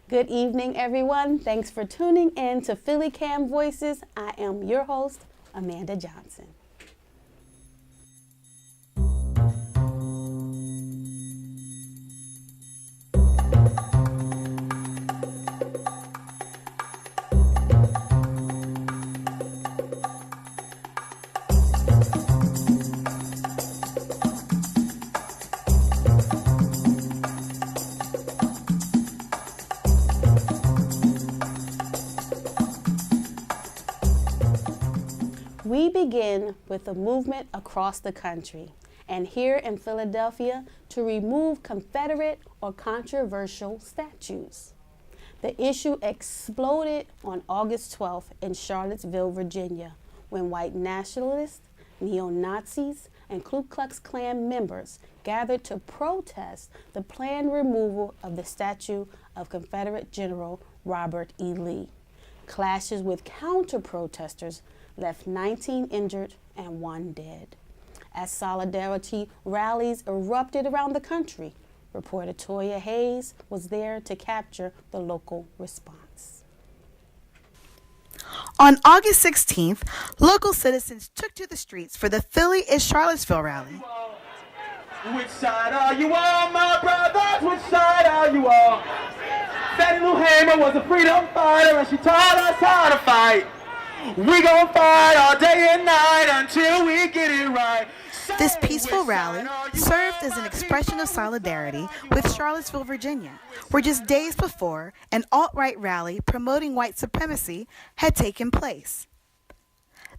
Good evening, everyone. Thanks for tuning in to PhillyCAM Voices. I am your host, Amanda Johnson. We begin with a movement across the country and here in Philadelphia to remove Confederate or controversial statues. The issue exploded on August 12th in Charlottesville, Virginia, when white nationalists, neo-Nazis, and Ku Klux Klan members gathered to protest the planned removal of the statue of Confederate General Robert E. Lee. Clashes with counter-protesters left 19 injured and 1 dead. As solidarity rallies erupted around the country, reporter Toya Haynes was there to capture the local response. On August 16th, local citizens took to the streets for the Philly is Charlottesville rally. Which side are you on, my brothers? Which side are you on? Fannie Lou Hamer was a freedom fighter and she taught us how to fight. We gon' fight all day and night until we get it right. This peaceful rally served as an expression of solidarity with Charlottesville, Virginia, where just days before, an alt-right rally promoting white supremacy had taken place.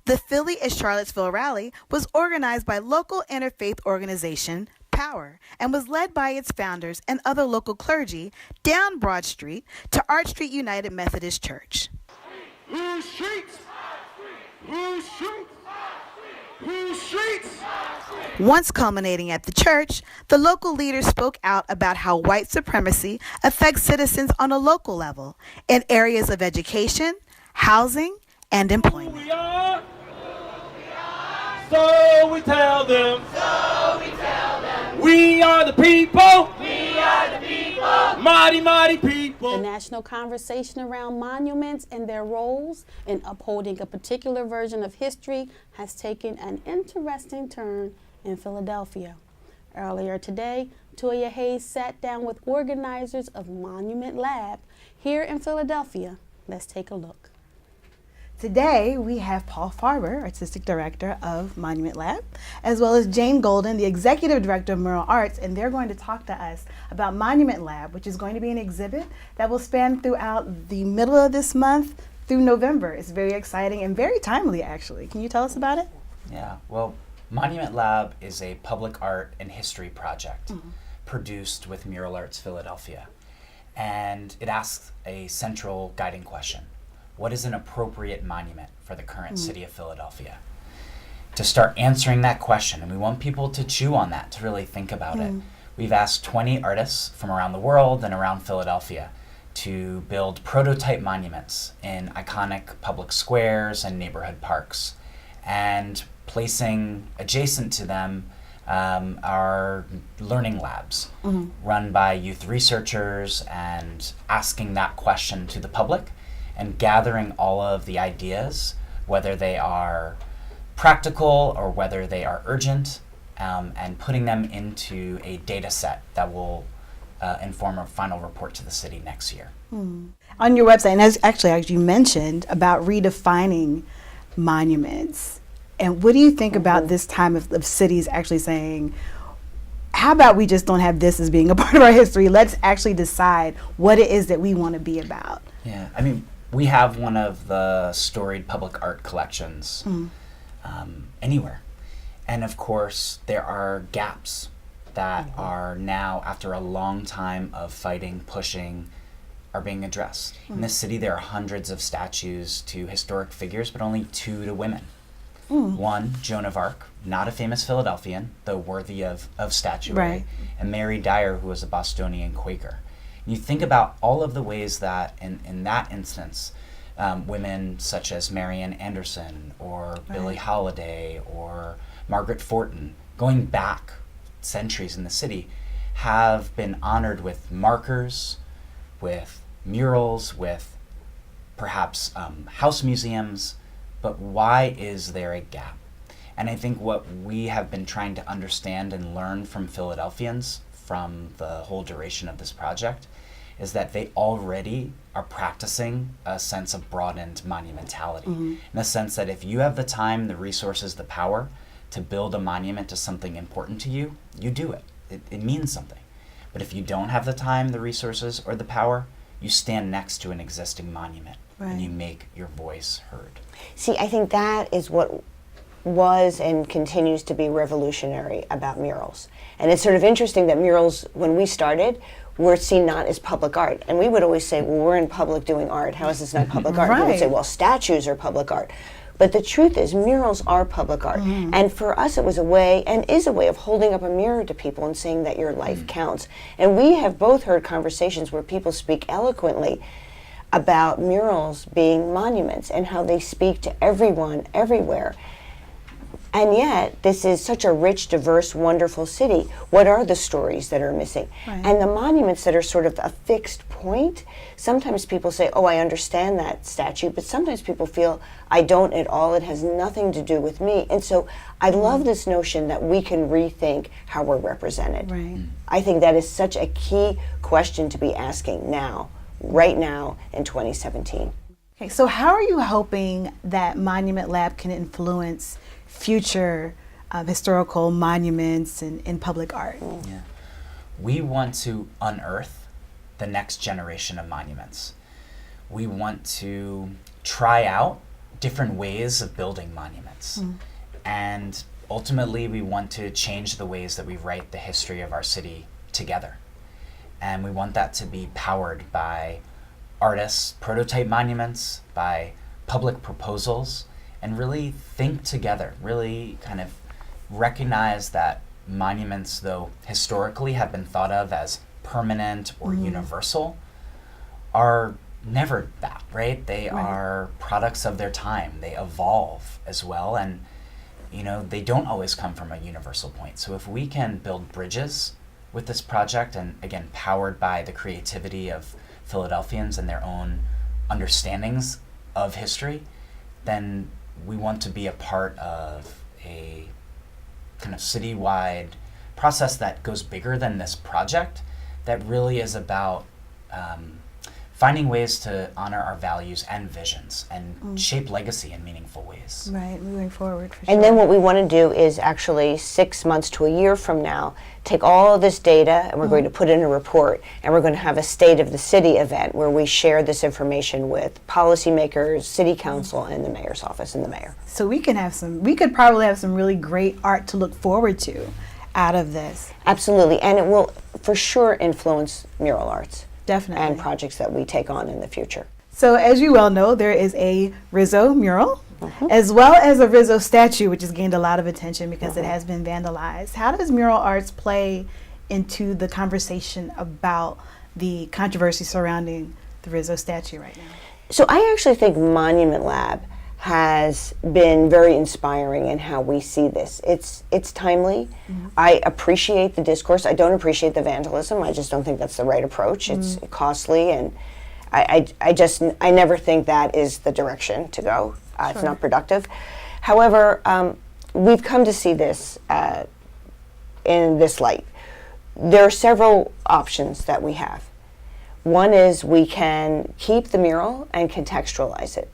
The Philly is Charlottesville rally was organized by local interfaith organization Power and was led by its founders and other local clergy down Broad Street to Arch Street United Methodist Church. Whose streets? Whose streets? Whose streets? Once culminating at the church, the local leaders spoke out about how white supremacy affects citizens on a local level in areas of education, housing, and employment. Who we are? So we tell them. We are the people. We are the people. Mighty, mighty people. The national conversation around monuments and their roles in upholding a particular version of history has taken an interesting turn in Philadelphia. Earlier today, Toya Haynes sat down with organizers of Monument Lab here in Philadelphia. Let's take a look. Today, we have Paul Farber, Artistic Director of Monument Lab, as well as Jane Golden, the Executive Director of Mural Arts, and they're going to talk to us about Monument Lab, which is going to be an exhibit that will span throughout the middle of this month through November. It's very exciting and very timely, actually. Can you tell us about it? Yeah, well, Monument Lab is a public art and history project produced with Mural Arts Philadelphia, and it asks a central guiding question. What is an appropriate monument for the current city of Philadelphia? To start answering that question, and we want people to chew on that, to really think about it. We've asked 20 artists from around the world and around Philadelphia to build prototype monuments in iconic public squares and neighborhood parks. And placing adjacent to them are learning labs run by youth researchers, and asking that question to the public and gathering all of the ideas, whether they are practical or whether they are urgent, and putting them into a data set that will inform a final report to the city next year. On your website, and as you mentioned about redefining monuments, and what do you think about this time of cities actually saying, how about we just don't have this as being a part of our history? Let's actually decide what it is that we want to be about. Yeah, I mean, we have one of the storied public art collections anywhere. And of course, there are gaps that are now, after a long time of fighting, pushing, are being addressed. In this city, there are hundreds of statues to historic figures, but only 2 to women. One, Joan of Arc, not a famous Philadelphian, though worthy of statuary, and Mary Dyer, who was a Bostonian Quaker. You think about all of the ways that, in that instance, women such as Marian Anderson or Billie Holiday or Margaret Fortin, going back centuries in the city, have been honored with markers, with murals, with perhaps house museums, but why is there a gap? And I think what we have been trying to understand and learn from Philadelphians from the whole duration of this project is that they already are practicing a sense of broadened monumentality, in the sense that if you have the time, the resources, the power to build a monument to something important to you, you do it. It means something. But if you don't have the time, the resources, or the power, you stand next to an existing monument and you make your voice heard. See, I think that is what was and continues to be revolutionary about murals. And it's sort of interesting that murals, when we started, were seen not as public art. And we would always say, well, we're in public doing art. How is this not public art? We would say, well, statues are public art. But the truth is, murals are public art. And for us, it was a way, and is a way, of holding up a mirror to people and saying that your life counts. And we have both heard conversations where people speak eloquently about murals being monuments and how they speak to everyone, everywhere. And yet, this is such a rich, diverse, wonderful city. What are the stories that are missing? And the monuments that are sort of a fixed point, sometimes people say, oh, I understand that statue, but sometimes people feel, I don't at all, it has nothing to do with me. And so I love this notion that we can rethink how we're represented. I think that is such a key question to be asking now, right now in 2017. Okay, so how are you hoping that Monument Lab can influence future historical monuments and public art? Yeah. We want to unearth the next generation of monuments. We want to try out different ways of building monuments. And ultimately, we want to change the ways that we write the history of our city together. And we want that to be powered by artists' prototype monuments, by public proposals, and really think together, really kind of recognize that monuments, though historically have been thought of as permanent or universal, are never that, right? They are products of their time. They evolve as well, and you know, they don't always come from a universal point. So if we can build bridges with this project, and again, powered by the creativity of Philadelphians and their own understandings of history, then we want to be a part of a kind of citywide process that goes bigger than this project, that really is about finding ways to honor our values and visions and shape legacy in meaningful ways. Right, moving forward, for sure. And then what we want to do is actually 6 months to a year from now, take all of this data and we're going to put in a report, and we're going to have a State of the City event where we share this information with policymakers, city council, and the mayor's office and the mayor. So we could probably have some really great art to look forward to out of this. Absolutely, and it will for sure influence mural arts. Definitely. And projects that we take on in the future. So as you well know, there is a Rizzo mural, as well as a Rizzo statue, which has gained a lot of attention because it has been vandalized. How does mural arts play into the conversation about the controversy surrounding the Rizzo statue right now? So I actually think Monument Lab has been very inspiring in how we see this. It's timely. I appreciate the discourse. I don't appreciate the vandalism. I just don't think that's the right approach. It's costly, and I never think that is the direction to go. It's not productive. However, we've come to see this in this light. There are several options that we have. One is we can keep the mural and contextualize it.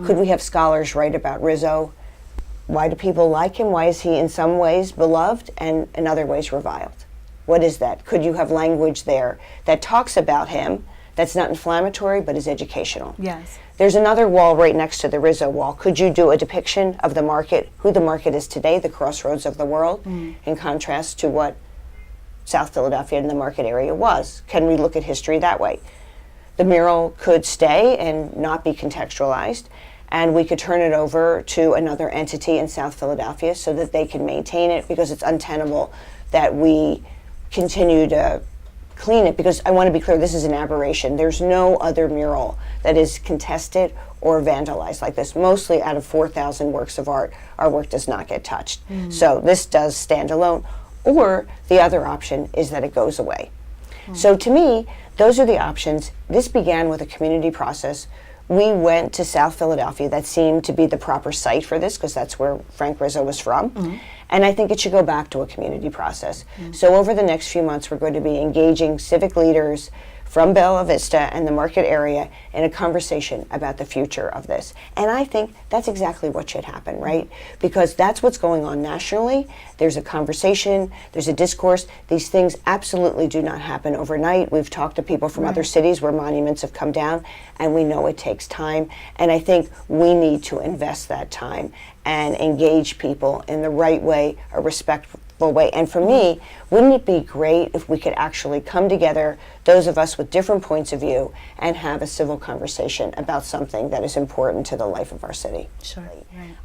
Could we have scholars write about Rizzo? Why do people like him? Why is he in some ways beloved and in other ways reviled? What is that? Could you have language there that talks about him that's not inflammatory but is educational? Yes. There's another wall right next to the Rizzo wall. Could you do a depiction of the market, who the market is today, the crossroads of the world, in contrast to what South Philadelphia and the market area was? Can we look at history that way? The mural could stay and not be contextualized, and we could turn it over to another entity in South Philadelphia so that they can maintain it, because it's untenable that we continue to clean it, because I want to be clear, this is an aberration. There's no other mural that is contested or vandalized like this. Mostly out of 4,000 works of art, our work does not get touched. So this does stand alone. Or the other option is that it goes away. So to me, those are the options. This began with a community process. We went to South Philadelphia. That seemed to be the proper site for this because that's where Frank Rizzo was from. And I think it should go back to a community process. So over the next few months, we're going to be engaging civic leaders from Bella Vista and the market area in a conversation about the future of this. And I think that's exactly what should happen, right? Because that's what's going on nationally. There's a conversation, there's a discourse. These things absolutely do not happen overnight. We've talked to people from other cities where monuments have come down, and we know it takes time. And I think we need to invest that time and engage people in the right way, a respectful way. And for me, wouldn't it be great if we could actually come together, those of us with different points of view, and have a civil conversation about something that is important to the life of our city? Sure.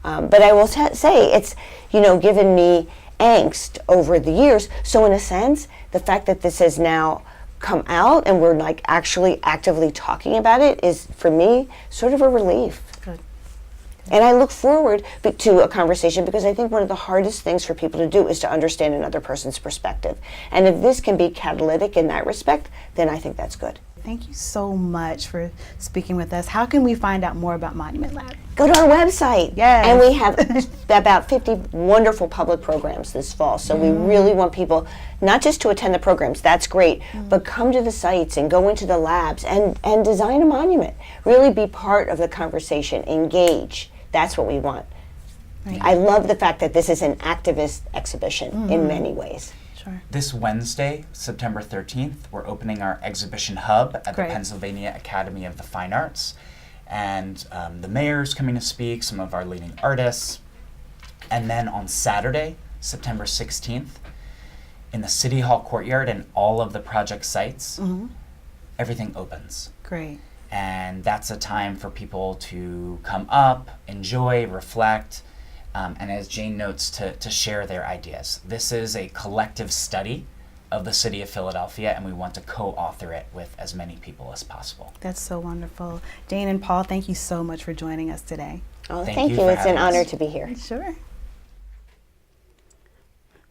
But I will say it's, given me angst over the years. So in a sense, the fact that this has now come out and we're like actually actively talking about it is, for me, sort of a relief. And I look forward to a conversation because I think one of the hardest things for people to do is to understand another person's perspective. And if this can be catalytic in that respect, then I think that's good. Thank you so much for speaking with us. How can we find out more about Monument Lab? Go to our website. Yes. And we have about 50 wonderful public programs this fall. So we really want people not just to attend the programs, that's great, but come to the sites and go into the labs and design a monument. Really be part of the conversation, engage. That's what we want. Right. I love the fact that this is an activist exhibition in many ways. Sure. This Wednesday, September 13th, we're opening our exhibition hub at the Pennsylvania Academy of the Fine Arts. And the mayor's coming to speak, some of our leading artists. And then on Saturday, September 16th, in the City Hall courtyard and all of the project sites, everything opens. Great. And that's a time for people to come up, enjoy, reflect, and as Jane notes, to share their ideas. This is a collective study of the city of Philadelphia, and we want to co-author it with as many people as possible. That's so wonderful. Jane and Paul, thank you so much for joining us today. Oh, thank you. It's an honor to be here. Sure.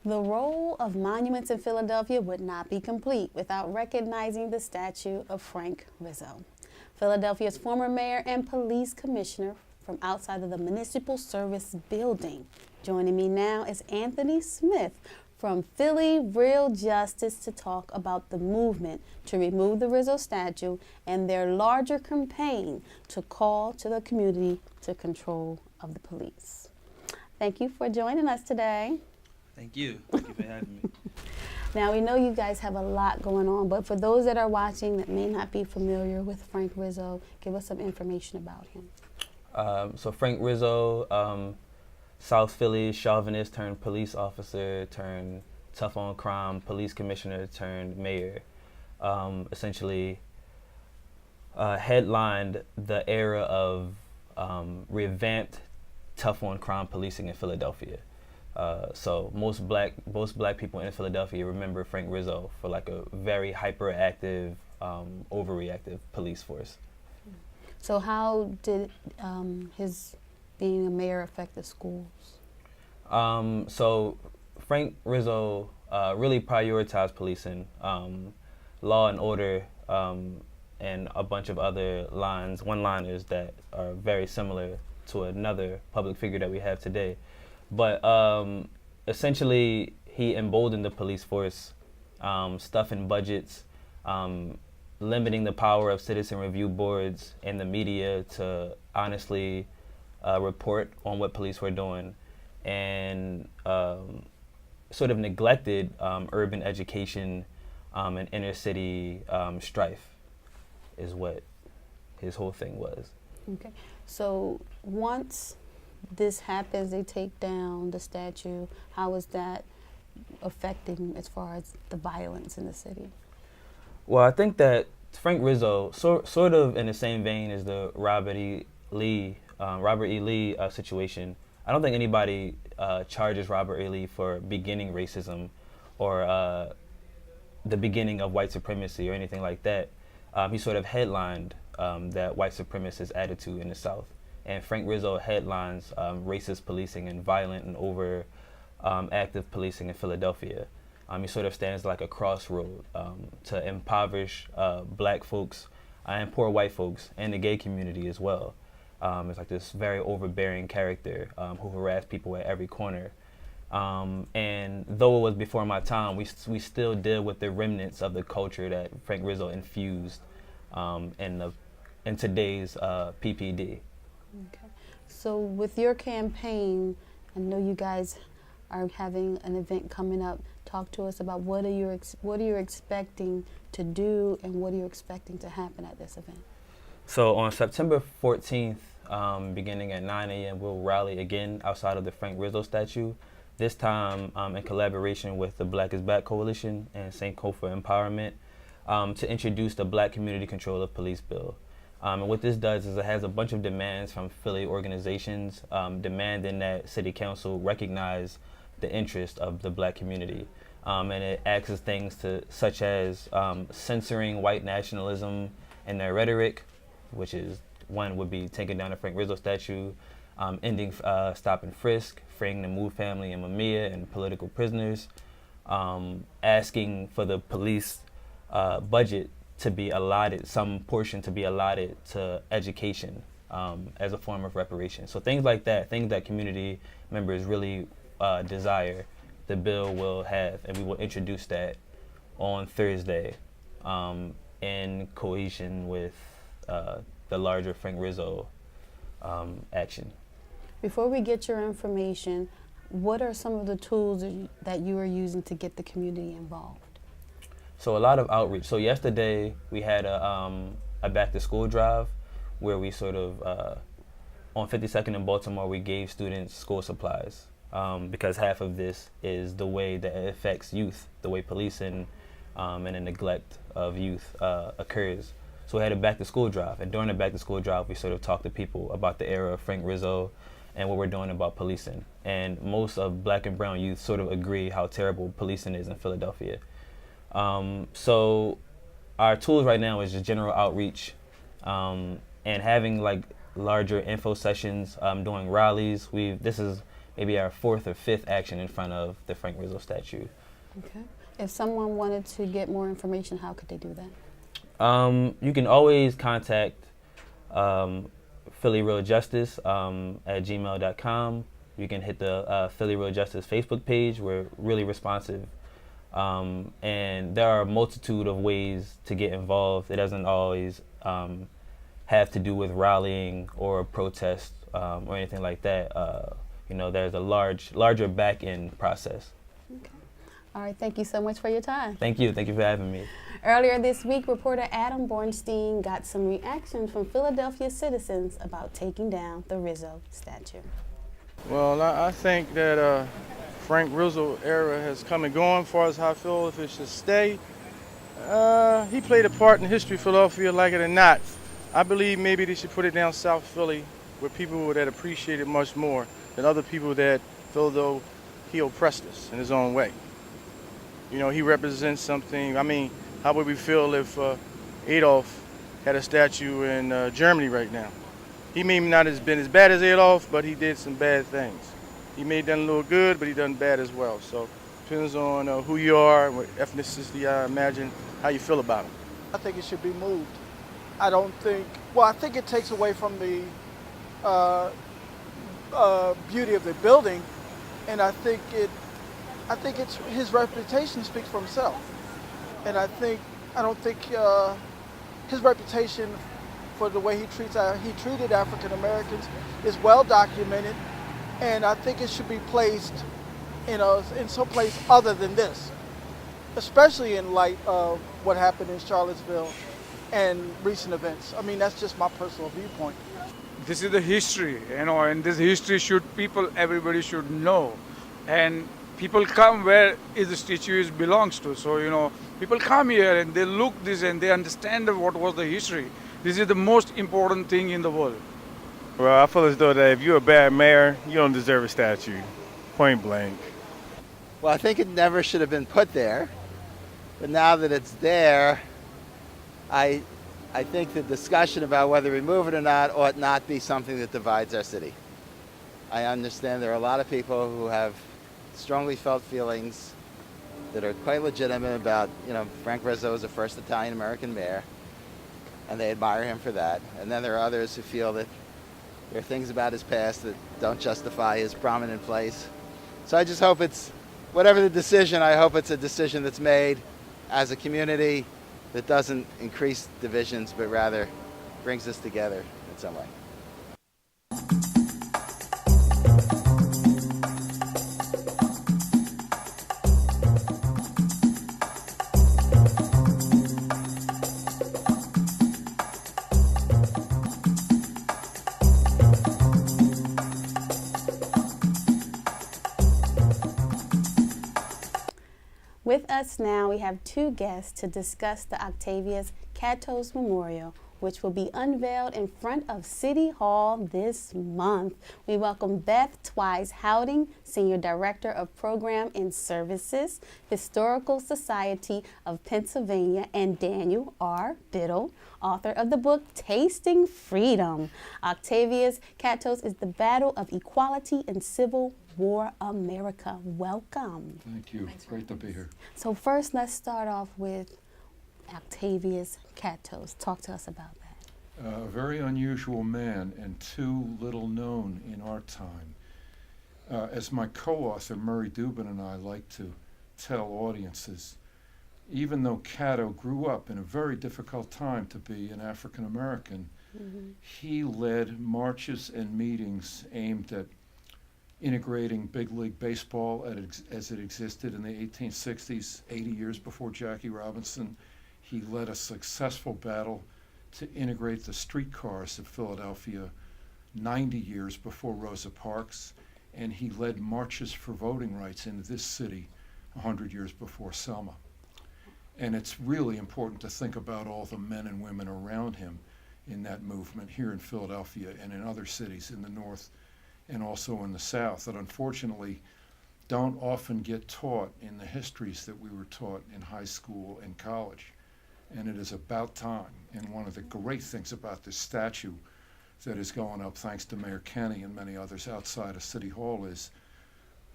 The role of monuments in Philadelphia would not be complete without recognizing the statue of Frank Rizzo, Philadelphia's former mayor and police commissioner from outside of the Municipal Service Building. Joining me now is Anthony Smith from Philly Real Justice to talk about the movement to remove the Rizzo statue and their larger campaign to call to the community to control of the police. Thank you for joining us today. Thank you. Thank you for having me. Now, we know you guys have a lot going on, but for those that are watching that may not be familiar with Frank Rizzo, give us some information about him. So Frank Rizzo, South Philly chauvinist turned police officer turned tough on crime police commissioner turned mayor. Essentially headlined the era of revamped tough on crime policing in Philadelphia. So most black people in Philadelphia remember Frank Rizzo for like a very hyperactive, overreactive police force. So how did his being a mayor affect the schools? So Frank Rizzo really prioritized policing, law and order, and a bunch of other one-liners that are very similar to another public figure that we have today. But essentially, he emboldened the police force, stuffing budgets, limiting the power of citizen review boards and the media to honestly report on what police were doing, and sort of neglected urban education and inner city strife is what his whole thing was. Okay, so once this happens, they take down the statue, how is that affecting as far as the violence in the city? Well, I think that Frank Rizzo, sort of in the same vein as the Robert E. Lee situation, I don't think anybody charges Robert E. Lee for beginning racism or the beginning of white supremacy or anything like that. He sort of headlined that white supremacist attitude in the South. And Frank Rizzo headlines racist policing and violent and over active policing in Philadelphia. He sort of stands like a crossroad to impoverish black folks and poor white folks and the gay community as well. It's like this very overbearing character who harassed people at every corner. And though it was before my time, we still deal with the remnants of the culture that Frank Rizzo infused in today's PPD. Okay. So with your campaign, I know you guys are having an event coming up. Talk to us about what are you expecting to do and what are you expecting to happen at this event? So on September 14th, beginning at 9 a.m., we'll rally again outside of the Frank Rizzo statue, this time in collaboration with the Black is Back Coalition and St. Kofa Empowerment to introduce the Black Community Control of Police Bill. And what this does is it has a bunch of demands from Philly organizations demanding that City Council recognize the interest of the Black community. And it asks things such as censoring white nationalism and their rhetoric, which is one would be taking down the Frank Rizzo statue, ending stop and frisk, freeing the Move family and Mamiya and political prisoners, asking for the police budget to be allotted, some portion to be allotted to education as a form of reparation. So things like that, things that community members really desire, the bill will have, and we will introduce that on Thursday in cohesion with the larger Frank Rizzo action. Before we get your information, what are some of the tools that you are using to get the community involved? So a lot of outreach. So yesterday we had a back to school drive where we sort of, on 52nd in Baltimore, we gave students school supplies because half of this is the way that it affects youth, the way policing and the neglect of youth occurs. So we had a back to school drive, and during the back to school drive, we sort of talked to people about the era of Frank Rizzo and what we're doing about policing. And most of Black and brown youth sort of agree how terrible policing is in Philadelphia. So our tools right now is just general outreach and having like larger info sessions, doing rallies. This is maybe our 4th or 5th action in front of the Frank Rizzo statue. Okay. If someone wanted to get more information, how could they do that? You can always contact Philly Real Justice at gmail.com. You can hit the Philly Real Justice Facebook page. We're really responsive. And there are a multitude of ways to get involved. It doesn't always have to do with rallying or protest or anything like that. There's a larger back-end process. Okay. All right, thank you so much for your time. Thank you for having me. Earlier this week, reporter Adam Bornstein got some reactions from Philadelphia citizens about taking down the Rizzo statue. Well, I think that Frank Rizzo era has come and gone as far as how I feel if it should stay. He played a part in history of Philadelphia, like it or not. I believe maybe they should put it down South Philly where people that appreciate it much more than other people that feel though he oppressed us in his own way. He represents something. I mean, how would we feel if Adolf had a statue in Germany right now? He may not have been as bad as Adolf, but he did some bad things. He may have done a little good, but he done bad as well. So depends on who you are, what ethnicity I imagine, how you feel about him. I think it should be moved. I think it takes away from the beauty of the building, and I think it's his reputation speaks for himself. And I don't think his reputation for the way he treated African Americans is well documented, and I think it should be placed in some place other than this, especially in light of what happened in Charlottesville and recent events. I mean, that's just my personal viewpoint. This is the history, and this history everybody should know. And people come where the statue belongs to. So, people come here and they look this and they understand what was the history. This is the most important thing in the world. Well, I feel as though that if you're a bad mayor, you don't deserve a statue, point blank. Well, I think it never should have been put there. But now that it's there, I think the discussion about whether to remove it or not ought not be something that divides our city. I understand there are a lot of people who have strongly felt feelings that are quite legitimate about, Frank Rizzo is the first Italian-American mayor, and they admire him for that. And then there are others who feel that there are things about his past that don't justify his prominent place. So I just hope whatever the decision, I hope it's a decision that's made as a community that doesn't increase divisions, but rather brings us together in some way. With us now, we have two guests to discuss the Octavius Catto's Memorial, which will be unveiled in front of City Hall this month. We welcome Beth Twice Houting, Senior Director of Program and Services, Historical Society of Pennsylvania, and Daniel R. Biddle, author of the book Tasting Freedom. Octavius Catto's is the battle of equality in Civil War America. Welcome. Thank you. Great to be here. So first, let's start off with Octavius Catto. Talk to us about that. A very unusual man and too little known in our time. As my co-author Murray Dubin and I like to tell audiences, even though Catto grew up in a very difficult time to be an African American, he led marches and meetings aimed at integrating big league baseball as it existed in the 1860s, 80 years before Jackie Robinson. He led a successful battle to integrate the streetcars of Philadelphia 90 years before Rosa Parks, and he led marches for voting rights in this city 100 years before Selma. And it's really important to think about all the men and women around him in that movement here in Philadelphia and in other cities in the North and also in the South that unfortunately don't often get taught in the histories that we were taught in high school and college. And it is about time. And one of the great things about this statue that is going up, thanks to Mayor Kenny and many others outside of City Hall, is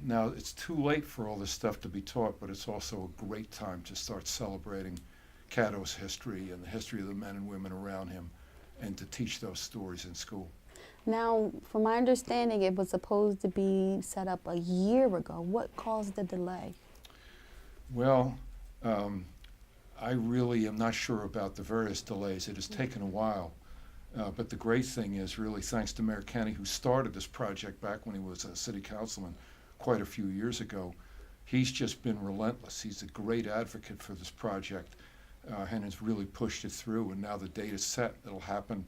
now it's too late for all this stuff to be taught, but it's also a great time to start celebrating Catto's history and the history of the men and women around him and to teach those stories in school. Now, from my understanding, it was supposed to be set up a year ago. What caused the delay? Well, I really am not sure about the various delays. It has taken a while. But the great thing is really thanks to Mayor Kenny, who started this project back when he was a city councilman quite a few years ago. He's just been relentless. He's a great advocate for this project and has really pushed it through. And now the date is set. It'll happen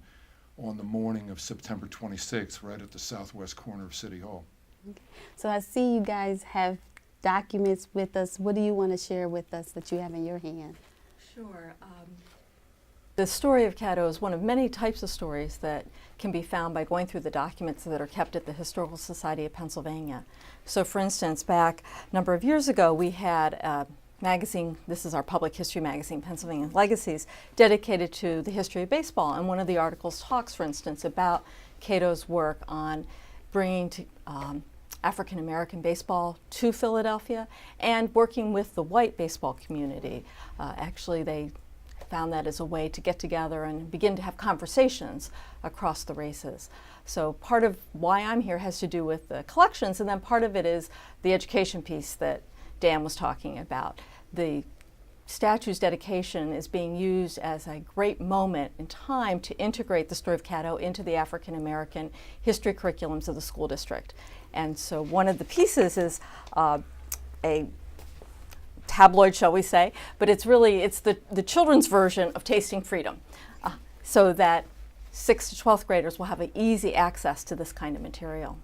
on the morning of September 26th, right at the southwest corner of City Hall. Okay. So I see you guys have documents with us. What do you want to share with us that you have in your hand? Sure. The story of Catto is one of many types of stories that can be found by going through the documents that are kept at the Historical Society of Pennsylvania. So for instance, back a number of years ago, we had a magazine, this is our public history magazine, Pennsylvania Legacies, dedicated to the history of baseball. And one of the articles talks, for instance, about Catto's work on bringing African American baseball to Philadelphia and working with the white baseball community. Actually, they found that as a way to get together and begin to have conversations across the races. So part of why I'm here has to do with the collections, and then part of it is the education piece that Dan was talking about. The statue's dedication is being used as a great moment in time to integrate the story of Catto into the African American history curriculums of the school district. And so one of the pieces is a tabloid, shall we say, but it's the children's version of Tasting Freedom, so that 6th to 12th graders will have an easy access to this kind of material.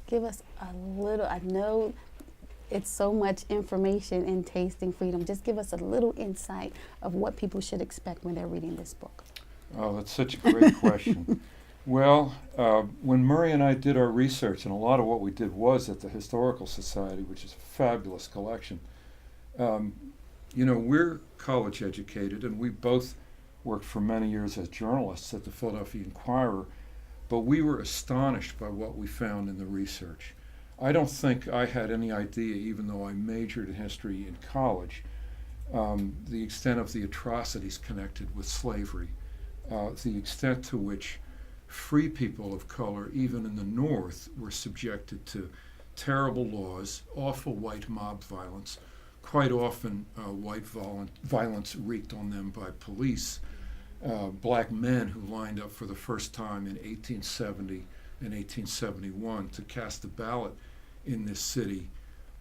Give us a little, I know it's so much information in Tasting Freedom. Just give us a little insight of what people should expect when they're reading this book. Oh, that's such a great question. Well, when Murray and I did our research, and a lot of what we did was at the Historical Society, which is a fabulous collection, we're college educated, and we both worked for many years as journalists at the Philadelphia Inquirer, but we were astonished by what we found in the research. I don't think I had any idea, even though I majored in history in college, the extent of the atrocities connected with slavery, the extent to which free people of color, even in the North, were subjected to terrible laws, awful white mob violence, quite often white violence wreaked on them by police. Black men who lined up for the first time in 1870 and 1871 to cast a ballot in this city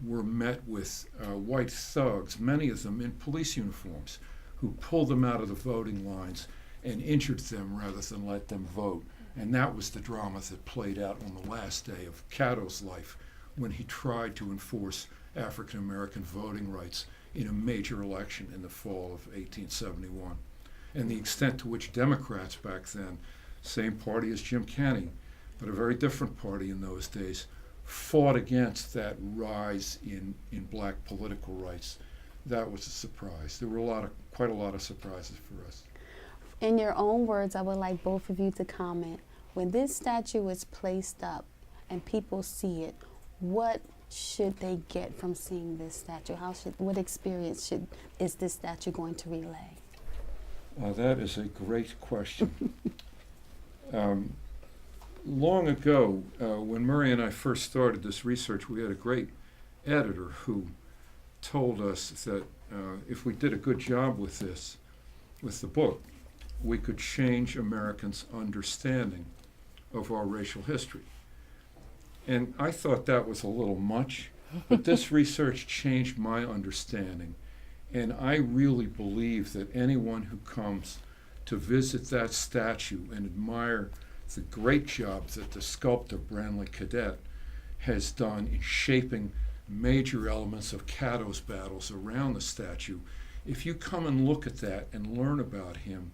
were met with white thugs, many of them in police uniforms, who pulled them out of the voting lines and injured them rather than let them vote. And that was the drama that played out on the last day of Catto's life, when he tried to enforce African American voting rights in a major election in the fall of 1871. And the extent to which Democrats back then, same party as Jim Kenney, but a very different party in those days, fought against that rise in black political rights. That was a surprise. There were quite a lot of surprises for us. In your own words, I would like both of you to comment. When this statue is placed up and people see it, what should they get from seeing this statue? What experience is this statue going to relay? That is a great question. Long ago, when Murray and I first started this research, we had a great editor who told us that if we did a good job with the book, we could change Americans' understanding of our racial history. And I thought that was a little much, but this research changed my understanding. And I really believe that anyone who comes to visit that statue and admire the great job that the sculptor Branley Cadet has done in shaping major elements of Catto's battles around the statue, if you come and look at that and learn about him,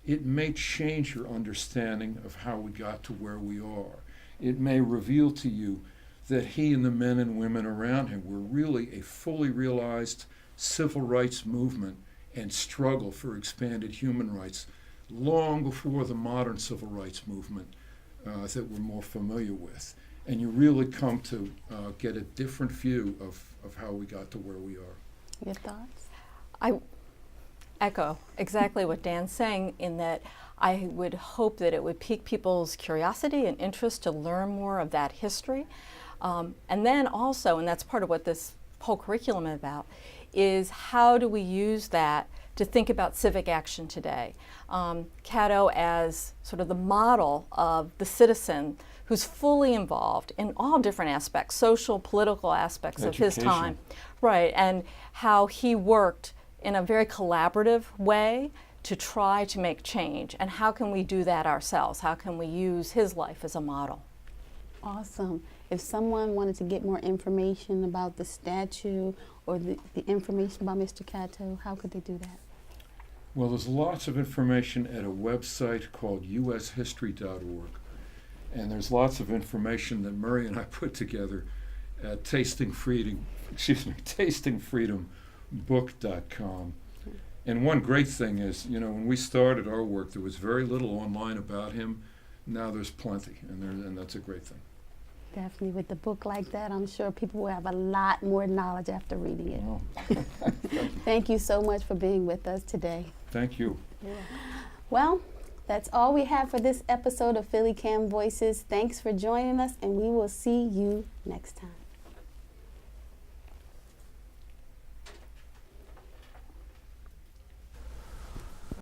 it may change your understanding of how we got to where we are. It may reveal to you that he and the men and women around him were really a fully realized civil rights movement and struggle for expanded human rights long before the modern civil rights movement that we're more familiar with. And you really come to get a different view of how we got to where we are. Your thoughts? I echo exactly what Dan's saying, in that I would hope that it would pique people's curiosity and interest to learn more of that history. And then also, and that's part of what this whole curriculum is about, is how do we use that to think about civic action today. Catto as sort of the model of the citizen who's fully involved in all different aspects, social, political aspects of his time. Right, and how he worked in a very collaborative way to try to make change. And how can we do that ourselves? How can we use his life as a model? Awesome. If someone wanted to get more information about the statue or the information about Mr. Catto, how could they do that? Well, there's lots of information at a website called ushistory.org. And there's lots of information that Murray and I put together at tastingfreedombook.com. And one great thing is, when we started our work, there was very little online about him. Now there's plenty, and that's a great thing. Definitely. With a book like that, I'm sure people will have a lot more knowledge after reading it. Oh. Thank you so much for being with us today. Thank you. Yeah. Well, that's all we have for this episode of PhillyCAM Voices. Thanks for joining us, and we will see you next time.